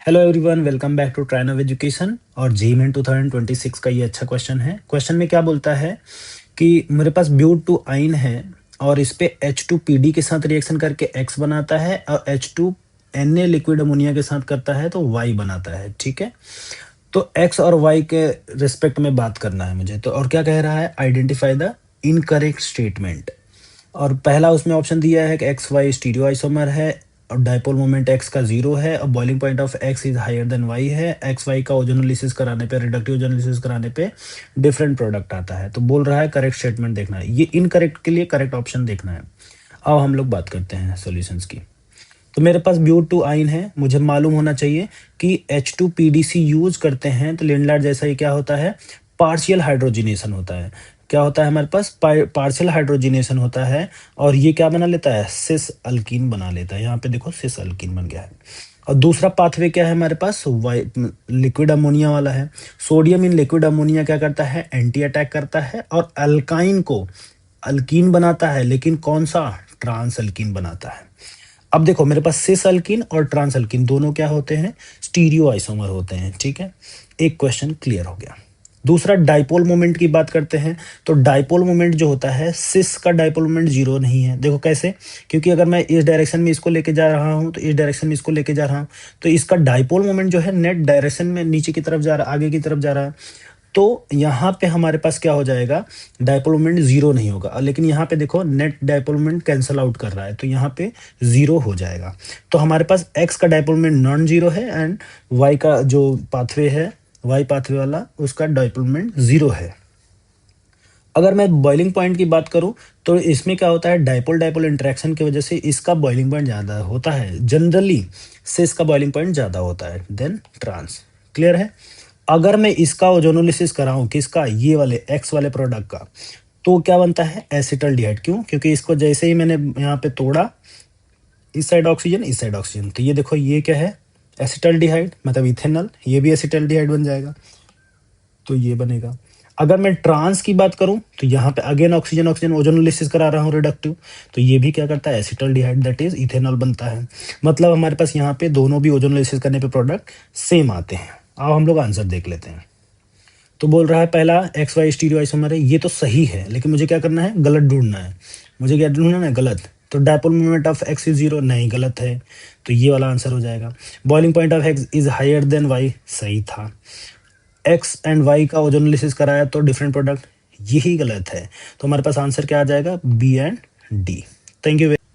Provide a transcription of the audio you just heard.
Hello everyone, welcome back to Trinov education. और JEE 2026 का ये अच्छा क्वेश्चन है। क्वेश्चन में क्या बोलता है कि मेरे पास ब्यूट टू आइन है और इस पे H2PD के साथ रिएक्शन करके X बनाता है और H2Na लिक्विड अमोनिया के साथ करता है तो Y बनाता है। ठीक है, तो X और Y के रिस्पेक्ट में बात करना है मुझे। तो और क्या कह रहा है, आइडेंटिफाई द इनकरेक्ट स्टेटमेंट। और पहला उसमें ऑप्शन दिया है कि एक्स वाई स्टीरियो आइसोमर है और डाइपोल मोमेंट एक्स का 0 है और boiling point of X is higher than Y है। एक्स वाई का ओजोनोलिसिस कराने पे, रिडक्टिव ओजोनोलिसिस कराने पे डिफरेंट प्रोडक्ट आता है। तो बोल रहा है करेक्ट स्टेटमेंट देखना है, ये इनकरेक्ट के लिए करेक्ट ऑप्शन देखना है। अब हम लोग बात करते हैं सॉल्यूशंस की। तो मेरे पास ब्यूट टू आइन है, मुझे मालूम होना चाहिए कि H2PDC यूज करते हैं तो लिंडलार जैसा ही क्या होता है, पार्शियल हाइड्रोजिनेशन होता है। क्या होता है हमारे पास, पार्शियल हाइड्रोजिनेशन होता है और ये क्या बना लेता है, सिस अल्कीन बना लेता है। यहाँ पे देखो सिस अल्कीन बन गया है। और दूसरा पाथवे क्या है हमारे पास, लिक्विड अमोनिया वाला है। सोडियम इन लिक्विड अमोनिया क्या करता है, एंटी अटैक करता है और अल्काइन को अल्कीन बनाता है, लेकिन कौन सा, ट्रांस अल्कीन बनाता है। अब देखो मेरे पास सिस अल्कीन और ट्रांस अल्कीन दोनों क्या होते हैं, स्टीरियो आइसोमर होते हैं। ठीक है, एक क्वेश्चन क्लियर हो गया। दूसरा डाइपोल मोमेंट की बात करते हैं। तो डाइपोल मोमेंट जो होता है, सिस का डाइपोल मोमेंट 0 नहीं है। देखो कैसे, क्योंकि अगर मैं इस डायरेक्शन में इसको लेके जा रहा हूं तो इस डायरेक्शन में इसको लेके जा रहा हूं, तो इसका डाइपोल मोमेंट जो है नेट डायरेक्शन में नीचे की तरफ जा रहा है, आगे की तरफ जा रहा है। तो यहाँ पे हमारे पास क्या हो जाएगा, डाइपोल मोमेंट 0 नहीं होगा। लेकिन यहाँ पे देखो net dipole moment cancel out कर रहा है, तो यहाँ पे 0 हो जाएगा। तो हमारे पास x का डाइपोल मोमेंट नॉन 0 है एंड y का जो पाथवे है, y पाथवे वाला, उसका डाइपोल मोमेंट 0 है। अगर मैं बॉइलिंग पॉइंट की बात करूं तो इसमें क्या होता है, डाइपोल डाइपोल इंटरेक्शन की वजह से इसका बॉइलिंग पॉइंट ज़्यादा होता है जनरली, से इसका बॉइलिंग पॉइंट ज़्यादा होता है देन ट्रांस। क्लियर है। अगर मैं इसका ओजोनोलिसिस कराऊं, किसका, ये वाले एक्स वाले प्रोडक्ट का, तो क्या बनता है, एसिटल्डिहाइड। क्यों, क्योंकि इसको जैसे ही मैंने यहाँ पे तोड़ा, इस साइड ऑक्सीजन, इस साइड ऑक्सीजन, तो ये देखो ये क्या है, एसिटल्डिहाइड मतलब इथेनॉल, ये भी एसिटल्डिहाइड बन जाएगा, तो ये बनेगा। अगर मैं ट्रांस की बात करूं तो यहाँ पे अगेन ऑक्सीजन ऑक्सीजन ओजोनोलिसिस करा रहा हूँ रिडक्टिव, तो ये भी क्या करता है, एसिटल्डिहाइड दैट इज इथेनॉल बनता है। मतलब हमारे पास यहाँ पे दोनों भी ओजोनोलिसिस करने पे प्रोडक्ट सेम आते हैं। अब हम लोग आंसर देख लेते हैं। तो बोल रहा है पहला एक्स वाई स्टीरियो आइसोमर है, ये तो सही है, लेकिन मुझे क्या करना है, गलत ढूंढना है। मुझे क्या ढूंढना है, गलत। तो dipole moment of X is 0 नहीं, गलत है, तो ये वाला आंसर हो जाएगा। Boiling point of X is higher than Y, सही था। एक्स एंड वाई का ओजोनोलिसिस कराया तो डिफरेंट प्रोडक्ट, यही गलत है। तो हमारे पास आंसर क्या आ जाएगा, B and D. Thank you.